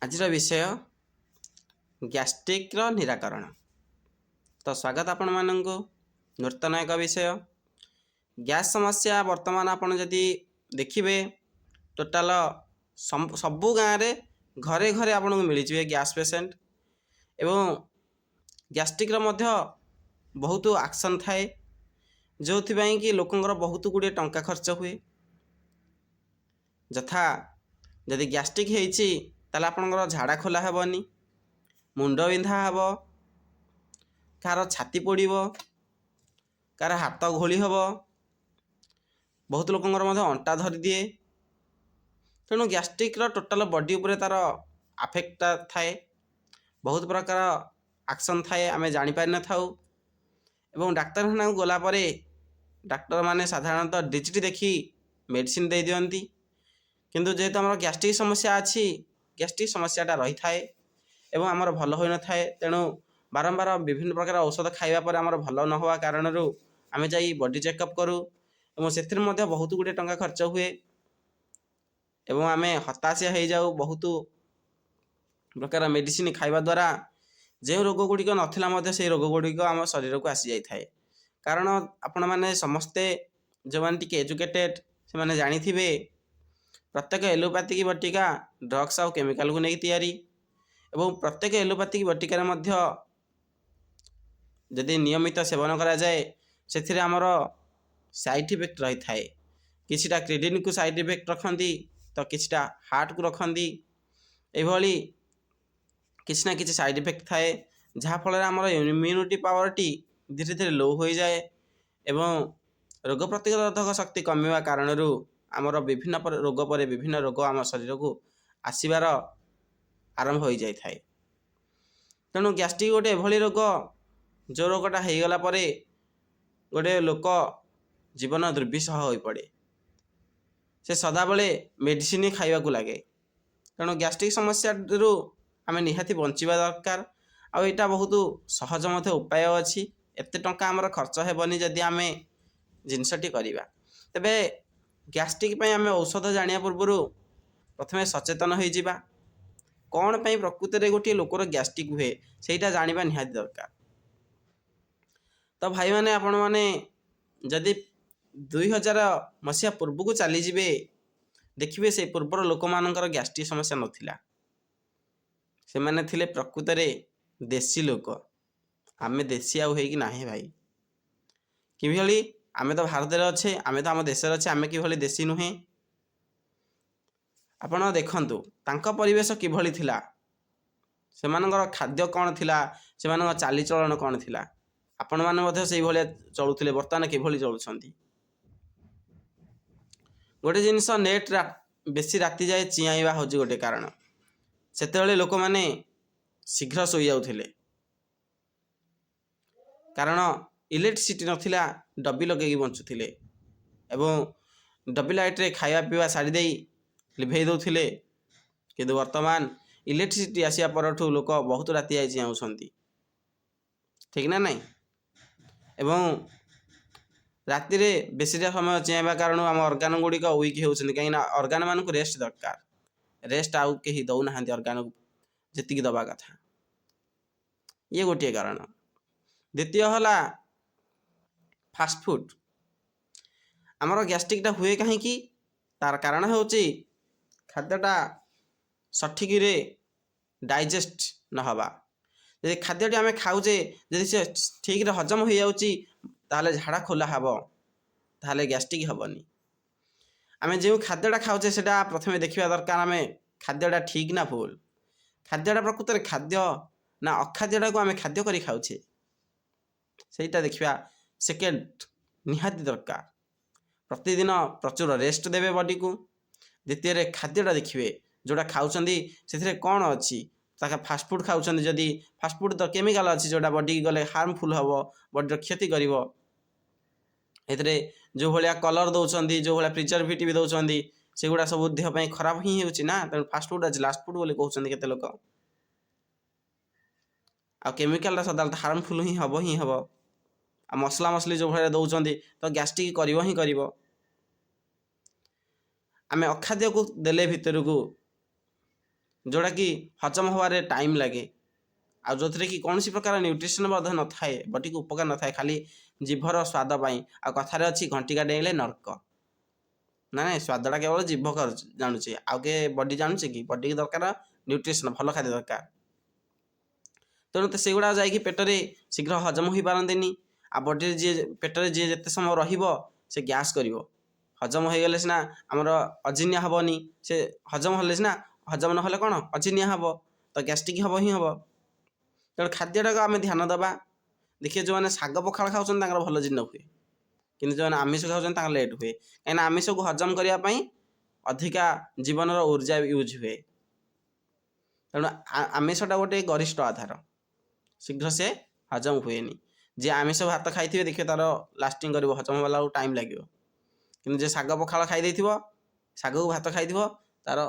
ଆଜିର ବିଷୟ ଗ୍ୟାଷ୍ଟ୍ରିକ୍ର ନିରାକରଣ। ତ ସ୍ୱାଗତ ଆପଣମାନଙ୍କୁ ନୂତନ ଏକ ବିଷୟ। ଗ୍ୟାସ୍ ସମସ୍ୟା ବର୍ତ୍ତମାନ ଆପଣ ଯଦି ଦେଖିବେ ଟୋଟାଲ ସବୁ ଗାଁରେ ଘରେ ଘରେ ଆପଣଙ୍କୁ ମିଳିଯିବେ ଗ୍ୟାସ୍ ପେସେଣ୍ଟ। ଏବଂ ଗ୍ୟାଷ୍ଟ୍ରିକ୍ର ମଧ୍ୟ ବହୁତ ଆକ୍ସନ୍ ଥାଏ, ଯେଉଁଥିପାଇଁ କି ଲୋକଙ୍କର ବହୁତ ଗୁଡ଼ିଏ ଟଙ୍କା ଖର୍ଚ୍ଚ ହୁଏ। ଯଥା ଯଦି ଗ୍ୟାଷ୍ଟ୍ରିକ୍ ହେଇଛି ତାହେଲେ ଆପଣଙ୍କର ଝାଡ଼ା ଖୋଲା ହେବନି, ମୁଣ୍ଡ ବିନ୍ଧା ହେବ, କାହାର ଛାତି ପୋଡ଼ିବ, କାହାର ହାତ ଘୋଳି ହେବ, ବହୁତ ଲୋକଙ୍କର ମଧ୍ୟ ଅଣ୍ଟା ଧରିଦିଏ। ତେଣୁ ଗ୍ୟାଷ୍ଟ୍ରିକ୍ର ଟୋଟାଲ ବଡ଼ି ଉପରେ ତା'ର ଆଫେକ୍ଟଟା ଥାଏ, ବହୁତ ପ୍ରକାର ଆକ୍ସନ୍ ଥାଏ, ଆମେ ଜାଣିପାରିନଥାଉ। ଏବଂ ଡାକ୍ତରଖାନାକୁ ଗଲା ପରେ ଡାକ୍ତରମାନେ ସାଧାରଣତଃ ଡିଜିଟି ଦେଖି ମେଡ଼ିସିନ ଦେଇଦିଅନ୍ତି। କିନ୍ତୁ ଯେହେତୁ ଆମର ଗ୍ୟାଷ୍ଟ୍ରିକ୍ ସମସ୍ୟା ଅଛି, ଗ୍ୟାଷ୍ଟ୍ରିକ୍ ସମସ୍ୟାଟା ରହିଥାଏ ଏବଂ ଆମର ଭଲ ହୋଇନଥାଏ। ତେଣୁ ବାରମ୍ବାର ବିଭିନ୍ନ ପ୍ରକାର ଔଷଧ ଖାଇବା ପରେ ଆମର ଭଲ ନ ହେବା କାରଣରୁ ଆମେ ଯାଇ ବଡ଼ି ଚେକଅପ୍ କରୁ ଏବଂ ସେଥିରେ ମଧ୍ୟ ବହୁତ ଗୁଡ଼ିଏ ଟଙ୍କା ଖର୍ଚ୍ଚ ହୁଏ ଏବଂ ଆମେ ହତାଶା ହେଇଯାଉ। ବହୁତ ପ୍ରକାର ମେଡ଼ିସିନ ଖାଇବା ଦ୍ୱାରା ଯେଉଁ ରୋଗ ଗୁଡ଼ିକ ନଥିଲା ମଧ୍ୟ ସେହି ରୋଗ ଗୁଡ଼ିକ ଆମ ଶରୀରକୁ ଆସିଯାଇଥାଏ। କାରଣ ଆପଣମାନେ ସମସ୍ତେ ଯେଉଁମାନେ ଟିକେ ଏଜୁକେଟେଡ଼ ସେମାନେ ଜାଣିଥିବେ ପ୍ରତ୍ୟେକ ଏଲୋପାଥିକ ବଟିକା ଡ୍ରଗ୍ସ ଆଉ କେମିକାଲକୁ ନେଇ ତିଆରି ଏବଂ ପ୍ରତ୍ୟେକ ଏଲୋପାଥିକ ବଟିକାରେ ମଧ୍ୟ ଯଦି ନିୟମିତ ସେବନ କରାଯାଏ ସେଥିରେ ଆମର ସାଇଡ୍ ଇଫେକ୍ଟ ରହିଥାଏ। କିଛିଟା କିଡ଼ନୀକୁ ସାଇଡ୍ ଇଫେକ୍ଟ ରଖନ୍ତି ତ କିଛିଟା ହାର୍ଟକୁ ରଖନ୍ତି। ଏଭଳି କିଛି ନା କିଛି ସାଇଡ୍ ଇଫେକ୍ଟ ଥାଏ, ଯାହାଫଳରେ ଆମର ଇମ୍ୟୁନିଟି ପାୱାରଟି ଧୀରେ ଧୀରେ ଲୋ ହୋଇଯାଏ ଏବଂ ରୋଗ ପ୍ରତିରୋଧକ ଶକ୍ତି କମିବା କାରଣରୁ ଆମର ବିଭିନ୍ନ ରୋଗ ପରେ ବିଭିନ୍ନ ରୋଗ ଆମ ଶରୀରକୁ ଆସିବାର ଆରମ୍ଭ ହୋଇଯାଇଥାଏ। ତେଣୁ ଗ୍ୟାଷ୍ଟ୍ରିକ୍ ଗୋଟେ ଏଭଳି ରୋଗ ଯେଉଁ ରୋଗଟା ହେଇଗଲା ପରେ ଗୋଟେ ଲୋକ ଜୀବନ ଦୁର୍ବିସହ ହୋଇପଡ଼େ, ସେ ସଦାବେଳେ ମେଡ଼ିସିନ ଖାଇବାକୁ ଲାଗେ। ତେଣୁ ଗ୍ୟାଷ୍ଟ୍ରିକ୍ ସମସ୍ୟାରୁ ଆମେ ନିହାତି ବଞ୍ଚିବା ଦରକାର। ଆଉ ଏଇଟା ବହୁତ ସହଜ ମଧ୍ୟ ଉପାୟ ଅଛି, ଏତେ ଟଙ୍କା ଆମର ଖର୍ଚ୍ଚ ହେବନି ଯଦି ଆମେ ଜିନିଷଟି କରିବା। ତେବେ ଗ୍ୟାଷ୍ଟ୍ରିକ୍ ପାଇଁ ଆମେ ଔଷଧ ଜାଣିବା ପୂର୍ବରୁ ପ୍ରଥମେ ସଚେତନ ହୋଇଯିବା। କ'ଣ ପାଇଁ ପ୍ରକୃତରେ ଗୋଟିଏ ଲୋକର ଗ୍ୟାଷ୍ଟ୍ରିକ୍ ହୁଏ ସେଇଟା ଜାଣିବା ନିହାତି ଦରକାର। ତ ଭାଇମାନେ ଆପଣମାନେ ଯଦି 2000 ମସିହା ପୂର୍ବକୁ ଚାଲିଯିବେ ଦେଖିବେ ସେ ପୂର୍ବର ଲୋକମାନଙ୍କର ଗ୍ୟାଷ୍ଟ୍ରିକ୍ ସମସ୍ୟା ନଥିଲା। ସେମାନେ ଥିଲେ ପ୍ରକୃତରେ ଦେଶୀ ଲୋକ। ଆମେ ଦେଶୀ ଆଉ ହେଇକି ନାହିଁ ଭାଇ। କିଭଳି ଆମେ ତ ଭାରତରେ ଅଛେ, ଆମେ ତ ଆମ ଦେଶରେ ଅଛେ, ଆମେ କିଭଳି ଦେଶୀ ନୁହେଁ? ଆପଣ ଦେଖନ୍ତୁ ତାଙ୍କ ପରିବେଶ କିଭଳି ଥିଲା, ସେମାନଙ୍କର ଖାଦ୍ୟ କ'ଣ ଥିଲା, ସେମାନଙ୍କର ଚାଲିଚଳନ କ'ଣ ଥିଲା। ଆପଣମାନେ ମଧ୍ୟ ସେଇଭଳିଆ ଚଳୁଥିଲେ, ବର୍ତ୍ତମାନ କିଭଳି ଚଳୁଛନ୍ତି? ଗୋଟେ ଜିନିଷ ନେଟ୍ ବେଶୀ ରାତି ଯାଏ ଚିଆଁଇବା ହେଉଛି ଗୋଟେ କାରଣ। ସେତେବେଳେ ଲୋକମାନେ ଶୀଘ୍ର ଶୋଇଯାଉଥିଲେ, କାରଣ ଇଲେକ୍ଟ୍ରିସିଟି ନଥିଲା, ଡବି ଲଗେଇକି ବଞ୍ଚୁଥିଲେ ଏବଂ ଡବି ଲାଇଟ୍ରେ ଖାଇବା ପିଇବା ସାରିଦେଇ ଲିଭେଇ ଦେଉଥିଲେ। କିନ୍ତୁ ବର୍ତ୍ତମାନ ଇଲେକ୍ଟ୍ରିସିଟି ଆସିବା ପରଠୁ ଲୋକ ବହୁତ ରାତି ଯାଇ ଚିଆଉଛନ୍ତି, ଠିକ୍ ନା ନାହିଁ? ଏବଂ ରାତିରେ ବେଶୀଟା ସମୟ ଚିଆଇବା କାରଣରୁ ଆମ ଅର୍ଗାନ ଗୁଡ଼ିକ ୱିକ୍ ହେଉଛନ୍ତି, କାହିଁକିନା ଅର୍ଗାନମାନଙ୍କୁ ରେଷ୍ଟ ଦରକାର। ରେଷ୍ଟ ଆଉ କେହି ଦେଉନାହାନ୍ତି ଅର୍ଗାନକୁ ଯେତିକି ଦେବା କଥା। ଇଏ ଗୋଟିଏ କାରଣ। ଦ୍ୱିତୀୟ ହେଲା ଫାଷ୍ଟଫୁଡ଼। ଆମର ଗ୍ୟାଷ୍ଟ୍ରିକ୍ଟା ହୁଏ କାହିଁକି? ତାର କାରଣ ହେଉଛି ଖାଦ୍ୟଟା ସଠିକରେ ଡାଇଜେଷ୍ଟ ନ ହେବା। ଯଦି ଖାଦ୍ୟଟି ଆମେ ଖାଉଛେ ଯଦି ସେ ଠିକରେ ହଜମ ହୋଇଯାଉଛି ତାହେଲେ ଝାଡ଼ା ଖୋଲା ହେବ, ତାହେଲେ ଗ୍ୟାଷ୍ଟ୍ରିକ୍ ହେବନି। ଆମେ ଯେଉଁ ଖାଦ୍ୟଟା ଖାଉଛେ ସେଇଟା ପ୍ରଥମେ ଦେଖିବା ଦରକାର, ଆମେ ଖାଦ୍ୟଟା ଠିକ୍ ନା ଭୁଲ। ଖାଦ୍ୟଟା ପ୍ରକୃତରେ ଖାଦ୍ୟ ନା ଅଖାଦ୍ୟଟାକୁ ଆମେ ଖାଦ୍ୟ କରି ଖାଉଛେ ସେଇଟା ଦେଖିବା ସେକେଣ୍ଡ ନିହାତି ଦରକାର। ପ୍ରତିଦିନ ପ୍ରଚୁର ରେଷ୍ଟ ଦେବେ ବଡ଼ିକୁ। ଦ୍ୱିତୀୟରେ ଖାଦ୍ୟଟା ଦେଖିବେ ଯେଉଁଟା ଖାଉଛନ୍ତି ସେଥିରେ କ'ଣ ଅଛି। ତାকে ଫାଷ୍ଟଫୁଡ଼ ଖାଉଛନ୍ତି, ଯଦି ଫାଷ୍ଟଫୁଡ଼ ତ କେମିକାଲ ଅଛି ଯେଉଁଟା ବଡ଼ିକି ଗଲେ ହାର୍ମଫୁଲ୍ ହେବ, ବଡ଼ିର କ୍ଷତି କରିବ। ଏଥିରେ ଯେଉଁ ଭଳିଆ କଲର୍ ଦେଉଛନ୍ତି, ଯେଉଁ ଭଳିଆ ପ୍ରିଜର୍ଭେଟିଭ୍ ଦେଉଛନ୍ତି, ସେଗୁଡ଼ା ସବୁ ଦେହ ପାଇଁ ଖରାପ ହିଁ ହେଉଛି ନା। ତେଣୁ ଫାଷ୍ଟଫୁଡ଼ ଅଛି ଲାଷ୍ଟ ଫୁଡ଼ ବୋଲି କହୁଛନ୍ତି କେତେ ଲୋକ। ଆଉ କେମିକାଲଟା ସଦାବେଳେ ହାର୍ମଫୁଲ୍ ହିଁ ହେବ। ଆଉ ମସଲା ମସଲି ଯେଉଁ ଭଳିଆ ଦେଉଛନ୍ତି ତ ଗ୍ୟାଷ୍ଟ୍ରିକ୍ କରିବ ହିଁ କରିବ। ଆମେ ଅଖାଦ୍ୟକୁ ଦେଲେ ଭିତରକୁ जोटा कि हजम हबारे टाइम लगे आ जो कि कौन प्रकार न्यूट्रिशन न थाए बॉडी को उपकार न थाए खाली जीभर स्वाद आ कथार अच्छी घंटिका डेले नर्क ना ना स्वादटा केवल जीभ कर जानूचे आउ के बॉडी जानूचे कि बॉडी की दरकार न्यूट्रिशन भल खाद्य दरकार तेणु तो सेगुड़ा जा पेटरे शीघ्र हजम हो पारती आ बॉडी जी पेटरे जी जिते समय रे गैस कर हजम हो गले सीना आमर अजिनिया हेनी से हजम हेल्ले सीना हजम ना कौन अजिनिया हम तो गैस्ट्रिक हम ही हम तेणु खाद्यटा को आम ध्यान देवा देखिए जो मैंने शाग पखाड़ खाऊँ भल जीर्ण हुए कि जो आमिष खाऊँ लेट हुए कहीं आमिष को हजम करने अधिका जीवन ऊर्जा यूज हुए तेणु आमिषटा गोटे गरिष्ठ आधार शीघ्र से हजम हुए जी आमिष भात खाई देखिए तार लास्टिंग कर हजम वाला टाइम लगे कि जे शाग पखाड़ खाई शाग को भात खाई तार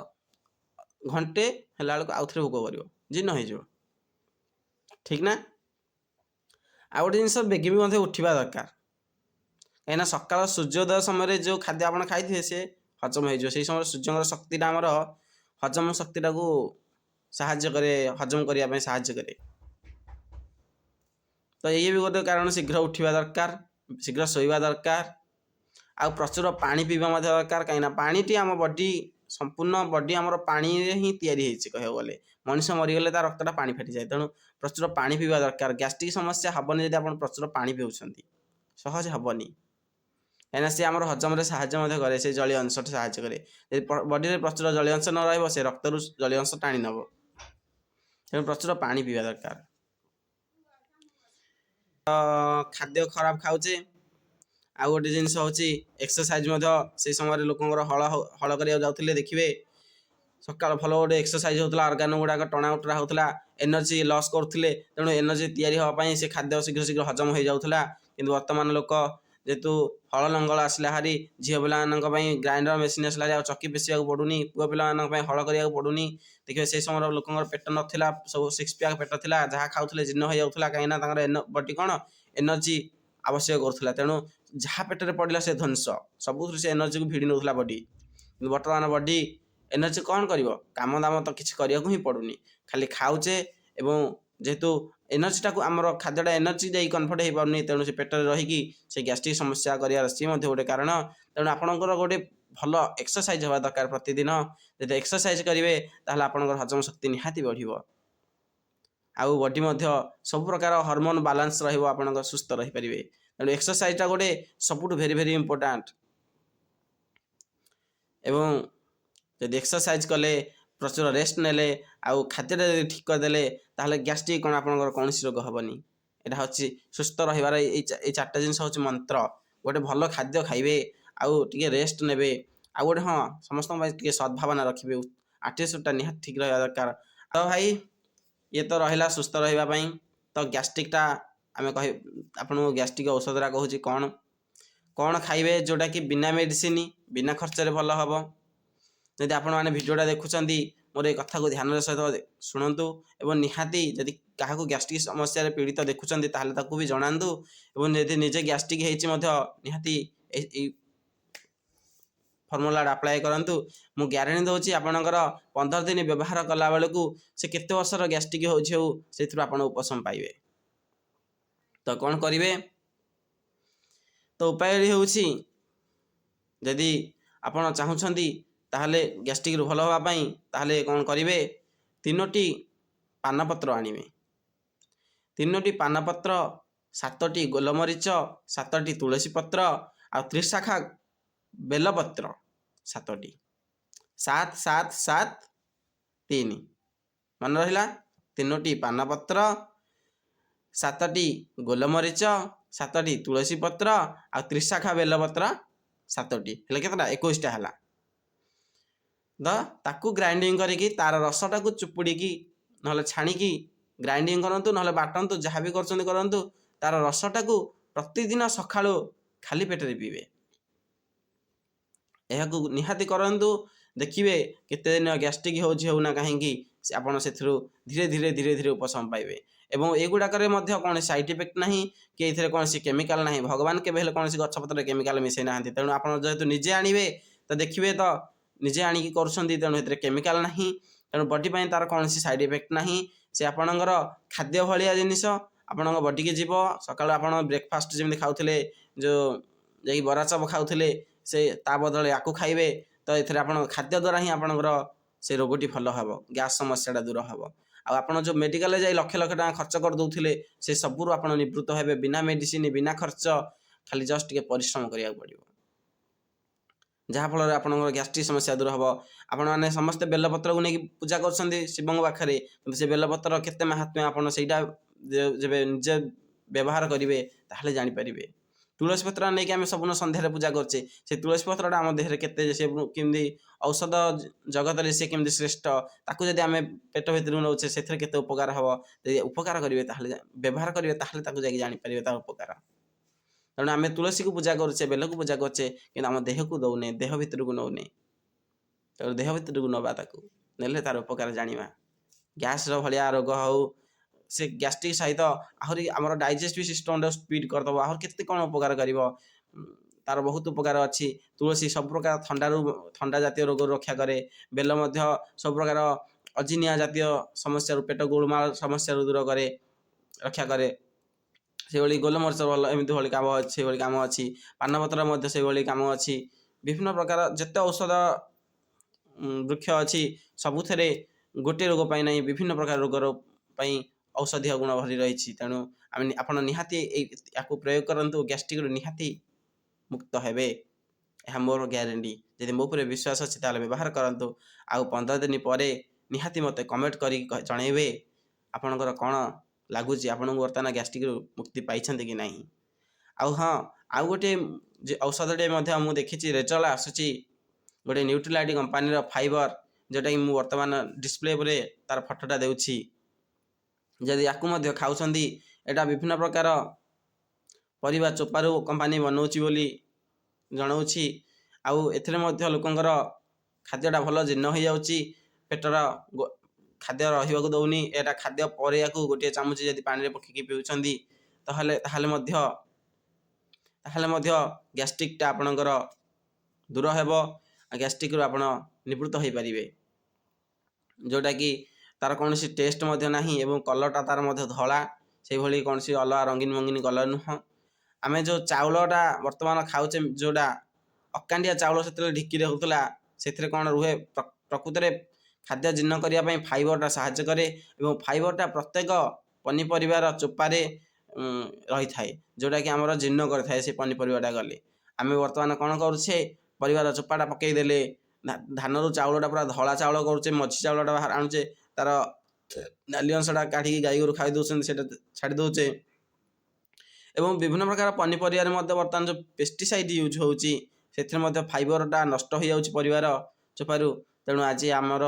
घंटे है आउ थे भोग कर जीर्ण हो ठीक ना आ गोटे जिन बेगी भी उठा दरकार कहीं सकाल सूर्योदय समय जो खाद्य आप खाई सी हजम हो समय सूर्य शक्तिटा आमर हजम शक्तिटा को साहाय्य करे हजम करने साहाय्य करे तो ये भी गोटे कारण शीघ्र उठा दरकार शीघ्र शोवा दरकार आ प्रचुर पानी पीवा दरकार कहीं पानीटी आम बॉडी संपूर्ण बॉडी आमर पानी ही तैयारी कह गले मनीष मरीगले तार रक्तटा पानी फाटी जाए तेणु प्रचुर पानी पीवा दरकार गैस्ट्रिक समस्या हेनी जब आप प्रचुर पानी पीउछंती सहज हेनी कहीं सी आम हजम साहाय्य करे से जलीय अंश साहाय्य करे बॉडी में प्रचुर जलीय अंश न रही से रक्त जलीय अंश टाणी नब तेणु प्रचुर पानी पीवा दरकार खाद्य खराब खाऊे आ गोटे जिनस हूँ एक्सरसाइज से समय लोक हल कर जाते देखिए सकाल भल गोटे एक्सरसाइज होता अर्गान गुड़ाक टणा उटरा होता एनर्जी लॉस करते तेणु एनर्जी तैयारी हाँपाई से खाद्य शीघ्र शीघ्र हजम हो जाता कि वर्तमान लोक जेहेतु हल लंगल आसला हारी झील पाई ग्राइंडर मेसीन आसला चक्की पेशा पड़ूनी पुआ पाई हल करा पड़ूनी देखिए से समय लोक पेट नाला सब सिक्स पैक पेट था जहाँ खाऊले जीर्ण हो जाता कहीं बॉडी कौन एनर्जी आवश्यक करूला तेणु जहाँ पेटर पड़ा से ध्वंस सब से एनर्जी को भिड़ी नौला बॉडी बर्तमान बॉडी एनर्जी कौन कर काम दाम तो किसी करने ही पड़ूनी खाली खाऊचे एवं जेहेतु एनर्जीटा को आमर खाद्यटा एनर्जी जाई कन्वर्ट हो पारनी तेणु से पेटर रहीकि से गैस्ट्रिक समस्या कर सी गोटे कारण तेणु आपंकर गोटे भल एक्सरसाइज हवा दरकार प्रतिदिन जब एक्सरसाइज करेंगे ताहले आपंकर हजम शक्ति निहाती बढ़िबो आउ बॉडी सब प्रकार हार्मोन बालांस रहिबो आपन सुस्थ रही पारिबे तेणु एक्सरसाइजटा गोटे सबुठ भेरी भेरी इंपोर्टाट एवं जब एक्सरसाइज कले प्रचुर रेस्ट नेले आउ खाद्यटा ठीक करदे ताहले गैस्ट्रिक कौन आपंकर कौन रोग हेनी यहाँ हूँ सुस्थ रहीबार ये चार्टा जिन हूँ मंत्र गोटे भल खाद्य खाइबे आउ टे रेस्ट ने आउ गोटे हाँ समस्त सद्भावना रखिए आर्टिट्यूडटा निहाती ठीक रहा दरकार तो भाई ये तो रहा सुस्थ रही तो गैस्ट्रिकटा आम कह आपको गैस्ट्रिक औषधरा कहूँ कौन कौन खाइबे जोटा कि बिना मेडिसिन बिना खर्चरे भल हम जदि आपण मैंने भिडियोटा देखुं मोर ये कथा को ध्यान सहित शुणु एवं निहाती जदि क्या गैस्ट्रिक समस्या पीड़ित देखुं भी जनातु एवं यदि निजे गैस्ट्रिक निहाती फर्मुला अप्लाई करूँ मु ग्यारंटी दूसरी आपणकर 15 दिन व्यवहार कला बेलू से केते वर्षर गैस्ट्रिक हो उपशम पाइबे तो कौन करेंगे तो उपाय हूँ जदि आपण चाहूँगी ताहले गैस्ट्रिक भल हाँपाई ताहले कौन करेंगे 3टी पानपत्र आणवे 3टी पानपत्र 7टी गोलमरीच 7टी तुलसी पत्र आ त्रिशाखा बेलपत्र 7टी 7 7 7 3 मन रहा 3टी पानपत्र 7टी गोलमरीच 7टी तुलसी पत्र आ त्रिशाखा बेलपत्र 7टी हेल्ले केतटा 21टा है ताकू ग्राइंडिंग करी तार रसटा को चुपुड़ी ना छाणिकी ग्राइंडिंग करूँ ना बाटतु जहाँ भी करूँ तार रसटा को प्रतिदिन सका खाली पेटे पीबे यह निहाती करूँ देखिए केते दिन गैस्ट्रिक होना कहीं आपड़ से धीरे धीरे धीरे धीरे उपशम पाइबे एवं एगुड़ाक कौन साइड इफेक्ट ना कि ये कौन केमिकल ना भगवान के कौन गछपत्र केमिकल मिसई ना तेणु आप जेहेतु निजे आणवे तो देखिए तो निजे आणिकी करुँच तेणु केमिकल ना ତେଣୁ ବଡି ପାଇଁ ତାର କୌଣସି ସାଇड ଇଫେକ୍ଟ ନାହିଁ। ସେ ଆପଣଙ୍କର ଖାଦ୍ୟ ଭଳିଆ ଜିନିଷ ଆପଣଙ୍କ ବଡିକି ଯିବ। ସକାଳୁ ଆପଣ ବ୍ରେକଫାଷ୍ଟ ଯେମିତି ଖାଉଥିଲେ, ଯେଉଁ ଯାଇକି ବରା ଚପ ଖାଉଥିଲେ, ସେ ତା ବଦଳରେ ୟାକୁ ଖାଇବେ। ତ ଏଥିରେ ଆପଣ ଖାଦ୍ୟ ଦ୍ୱାରା ହିଁ ଆପଣଙ୍କର ସେ ରୋଗଟି ଭଲ ହେବ, ଗ୍ୟାସ୍ ସମସ୍ୟାଟା ଦୂର ହେବ। ଆଉ ଆପଣ ଯେଉଁ ମେଡ଼ିକାଲରେ ଯାଇ ଲକ୍ଷ ଲକ୍ଷ ଟଙ୍କା ଖର୍ଚ୍ଚ କରିଦେଉଥିଲେ, ସେ ସବୁରୁ ଆପଣ ନିବୃତ୍ତ ହେବେ, ବିନା ମେଡ଼ିସିନ, ବିନା ଖର୍ଚ୍ଚ, ଖାଲି ଜଷ୍ଟ ଟିକେ ପରିଶ୍ରମ କରିବାକୁ ପଡ଼ିବ, ଯାହାଫଳରେ ଆପଣଙ୍କର ଗ୍ୟାଷ୍ଟ୍ରିକ୍ ସମସ୍ୟା ଦୂର ହେବ। ଆପଣମାନେ ସମସ୍ତେ ବେଲପତ୍ରକୁ ନେଇକି ପୂଜା କରୁଛନ୍ତି ଶିବଙ୍କ ପାଖରେ, କିନ୍ତୁ ସେ ବେଲପତ୍ର କେତେ ମାହାତ୍ମ୍ୟ ଆପଣ ସେଇଟା ଯେବେ ନିଜେ ବ୍ୟବହାର କରିବେ ତାହେଲେ ଜାଣିପାରିବେ। ତୁଳସୀ ପତ୍ର ନେଇକି ଆମେ ସବୁଦିନ ସନ୍ଧ୍ୟାରେ ପୂଜା କରୁଛେ, ସେ ତୁଳସୀ ପତ୍ରଟା ଆମ ଦେହରେ କେତେ ସେ କେମିତି ଔଷଧ ଜଗତରେ ସେ କେମିତି ଶ୍ରେଷ୍ଠ, ତାକୁ ଯଦି ଆମେ ପେଟ ଭିତରକୁ ନେଉଛେ ସେଥିରେ କେତେ ଉପକାର ହେବ। ଯଦି ଉପକାର କରିବେ ତାହେଲେ ବ୍ୟବହାର କରିବେ, ତାହେଲେ ତାକୁ ଯାଇକି ଜାଣିପାରିବେ ତାର ଉପକାର। ତେଣୁ ଆମେ ତୁଳସୀକୁ ପୂଜା କରୁଛେ, ବେଲକୁ ପୂଜା କରୁଛେ, କିନ୍ତୁ ଆମ ଦେହକୁ ଦେଉନେ, ଦେହ ଭିତରକୁ ନେଉନେ। ତେଣୁ ଦେହ ଭିତରକୁ ନେବା, ତାକୁ ନେଲେ ତାର ଉପକାର ଜାଣିବା। ଗ୍ୟାସ୍ର ଭଳିଆ ରୋଗ ହେଉ, ସେ ଗ୍ୟାଷ୍ଟ୍ରିକ୍ ସହିତ ଆହୁରି ଆମର ଡାଇଜେଷ୍ଟିଭ୍ ସିଷ୍ଟମଟା ସ୍ପିଡ୍ କରିଦେବ, ଆହୁରି କେତେ କ'ଣ ଉପକାର କରିବ। ତାର ବହୁତ ଉପକାର ଅଛି। ତୁଳସୀ ସବୁ ପ୍ରକାର ଥଣ୍ଡା ଜାତୀୟ ରୋଗରୁ ରକ୍ଷା କରେ। ବେଲ ମଧ୍ୟ ସବୁ ପ୍ରକାର ଅଜିନିଆ ଜାତୀୟ ସମସ୍ୟାରୁ, ପେଟ ଗୋଳମାଳ ସମସ୍ୟାରୁ ଦୂର କରେ, ରକ୍ଷା କରେ। ସେଭଳି ଗୋଲମରିଚ ଭଲ ଏମିତି ଭଳି କାମ ଅଛି, ସେଭଳି କାମ ଅଛି। ପାନପତ୍ର ମଧ୍ୟ ସେଭଳି କାମ ଅଛି। ବିଭିନ୍ନ ପ୍ରକାର ଯେତେ ଔଷଧ ବୃକ୍ଷ ଅଛି, ସବୁଥିରେ ଗୋଟିଏ ରୋଗ ପାଇଁ ନାହିଁ, ବିଭିନ୍ନ ପ୍ରକାର ରୋଗର ପାଇଁ ଔଷଧୀୟ ଗୁଣ ଭରି ରହିଛି। ତେଣୁ ଆପଣ ନିହାତି ୟାକୁ ପ୍ରୟୋଗ କରନ୍ତୁ, ଗ୍ୟାଷ୍ଟ୍ରିକ୍ରୁ ନିହାତି ମୁକ୍ତ ହେବେ, ଏହା ମୋର ଗ୍ୟାରେଣ୍ଟି। ଯଦି ମୋ ଉପରେ ବିଶ୍ୱାସ ଅଛି ତାହେଲେ ବ୍ୟବହାର କରନ୍ତୁ। ଆଉ 15 ଦିନ ପରେ ନିହାତି ମୋତେ କମେଣ୍ଟ କରିକି ଜଣାଇବେ ଆପଣଙ୍କର କ'ଣ ଲାଗୁଛି, ଆପଣଙ୍କୁ ବର୍ତ୍ତମାନ ଗ୍ୟାଷ୍ଟ୍ରିକ୍ରୁ ମୁକ୍ତି ପାଇଛନ୍ତି କି ନାହିଁ। ଆଉ ହଁ, ଆଉ ଗୋଟିଏ ଔଷଧଟିଏ ମଧ୍ୟ ମୁଁ ଦେଖିଛି ରେଜଲ୍ଟ ଆସୁଛି, ଗୋଟେ ନ୍ୟୁଟ୍ରିଲାଇଟ କମ୍ପାନୀର ଫାଇବର, ଯେଉଁଟାକି ମୁଁ ବର୍ତ୍ତମାନ ଡିସପ୍ଲେ ଉପରେ ତାର ଫଟୋଟା ଦେଉଛି। ଯଦି ୟାକୁ ମଧ୍ୟ ଖାଉଛନ୍ତି, ଏଇଟା ବିଭିନ୍ନ ପ୍ରକାର ପରିବା ଚୋପାରୁ କମ୍ପାନୀ ବନାଉଛି ବୋଲି ଜଣାଉଛି। ଆଉ ଏଥିରେ ମଧ୍ୟ ଲୋକଙ୍କର ଖାଦ୍ୟଟା ଭଲ ଜୀର୍ଣ୍ଣ ହୋଇଯାଉଛି, ପେଟର ଖାଦ୍ୟ ରହିବାକୁ ଦେଉନି। ଏଇଟା ଖାଦ୍ୟ ପରେ ୟାକୁ ଗୋଟିଏ ଚାମଚ ଯଦି ପାଣିରେ ପକାଇକି ପିଉଛନ୍ତି, ତାହେଲେ ମଧ୍ୟ ଗ୍ୟାଷ୍ଟ୍ରିକ୍ଟା ଆପଣଙ୍କର ଦୂର ହେବ। ଗ୍ୟାଷ୍ଟ୍ରିକ୍ରୁ ଆପଣ ନିବୃତ୍ତ ହୋଇପାରିବେ, ଯେଉଁଟାକି ତାର କୌଣସି ଟେଷ୍ଟ ମଧ୍ୟ ନାହିଁ ଏବଂ କଲର୍ଟା ତାର ମଧ୍ୟ ଧଳା, ସେଇଭଳି କୌଣସି ଅଲଗା ରଙ୍ଗୀନ ମଙ୍ଗୀନ କଲର୍ ନୁହଁ। ଆମେ ଯେଉଁ ଚାଉଳଟା ବର୍ତ୍ତମାନ ଖାଉଛେ, ଯେଉଁଟା ଅକାଣ୍ଡିଆ ଚାଉଳ ସେତେବେଳେ ଢିକିରେ ହେଉଥିଲା, ସେଥିରେ କ'ଣ ରୁହେ, ପ୍ରକୃତରେ ଖାଦ୍ୟ ଜୀର୍ଣ୍ଣ କରିବା ପାଇଁ ଫାଇବରଟା ସାହାଯ୍ୟ କରେ। ଏବଂ ଫାଇବରଟା ପ୍ରତ୍ୟେକ ପନିପରିବାର ଚୋପାରେ ରହିଥାଏ, ଯେଉଁଟାକି ଆମର ଜୀର୍ଣ୍ଣ କରିଥାଏ ସେ ପନିପରିବାଟା ଗଲେ। ଆମେ ବର୍ତ୍ତମାନ କ'ଣ କରୁଛେ, ପରିବାର ଚୋପାଟା ପକାଇଦେଲେ ଧାନରୁ ଚାଉଳଟା ପୁରା ଧଳା ଚାଉଳ କରୁଛେ, ମଝି ଚାଉଳଟା ବାହାର ଆଣୁଛେ, ତାର ନାଲି ଅଂଶଟା କାଢ଼ିକି ଗାଈଗୋରୁ ଖାଇ ଦେଉଛନ୍ତି, ସେଇଟା ଛାଡ଼ି ଦେଉଛେ। ଏବଂ ବିଭିନ୍ନ ପ୍ରକାର ପନିପରିବାରେ ମଧ୍ୟ ବର୍ତ୍ତମାନ ଯେଉଁ ପେଷ୍ଟିସାଇଡ୍ ୟୁଜ୍ ହେଉଛି, ସେଥିରେ ମଧ୍ୟ ଫାଇବରଟା ନଷ୍ଟ ହୋଇଯାଉଛି ପରିବାର ଚୋପାରୁ। ତେଣୁ ଆଜି ଆମର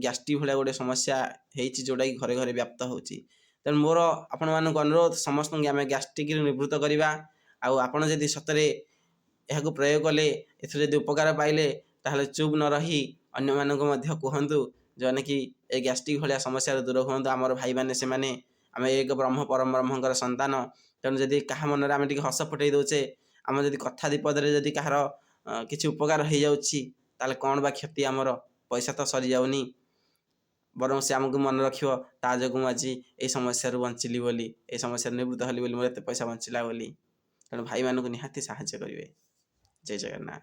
ଗ୍ୟାଷ୍ଟ୍ରିକ୍ ଭଳିଆ ଗୋଟେ ସମସ୍ୟା ହେଇଛି, ଯେଉଁଟାକି ଘରେ ଘରେ ବ୍ୟାପ୍ତ ହେଉଛି। ତେଣୁ ମୋର ଆପଣମାନଙ୍କୁ ଅନୁରୋଧ, ସମସ୍ତଙ୍କୁ ଆମେ ଗ୍ୟାଷ୍ଟ୍ରିକ୍ରୁ ନିବୃତ୍ତ କରିବା। ଆଉ ଆପଣ ଯଦି ସତରେ ଏହାକୁ ପ୍ରୟୋଗ କଲେ, ଏଥିରୁ ଯଦି ଉପକାର ପାଇଲେ, ତାହେଲେ ଚୁପ୍ ନ ରହି ଅନ୍ୟମାନଙ୍କୁ ମଧ୍ୟ କୁହନ୍ତୁ, ଯେଉଁମାନେ କି ଏ ଗ୍ୟାଷ୍ଟ୍ରିକ୍ ଭଳିଆ ସମସ୍ୟାରୁ ଦୂର ହୁଅନ୍ତୁ। ଆମର ଭାଇମାନେ ସେମାନେ, ଆମେ ଏକ ବ୍ରହ୍ମ ପରମ ବ୍ରହ୍ମଙ୍କର ସନ୍ତାନ। ତେଣୁ ଯଦି କାହା ମନରେ ଆମେ ଟିକେ ହସ ଫୁଟେଇ ଦେଉଛେ, ଆମ ଯଦି କଥା ବିପଦରେ ଯଦି କାହାର କିଛି ଉପକାର ହେଇଯାଉଛି, ତାହେଲେ କ'ଣ ବା କ୍ଷତି ଆମର, ପଇସା ତ ସରିଯାଉନି, ବରଂ ସେ ଆମକୁ ମନେ ରଖିବ, ତା ଯୋଗୁଁ ମୁଁ ଆଜି ଏଇ ସମସ୍ୟାରୁ ବଞ୍ଚିଲି ବୋଲି, ଏଇ ସମସ୍ୟାରୁ ନିବୃତ୍ତ ହେଲି ବୋଲି, ମୋର ଏତେ ପଇସା ବଞ୍ଚିଲା ବୋଲି। ତେଣୁ ଭାଇମାନଙ୍କୁ ନିହାତି ସାହାଯ୍ୟ କରିବେ। ଜୟ ଜଗନ୍ନାଥ।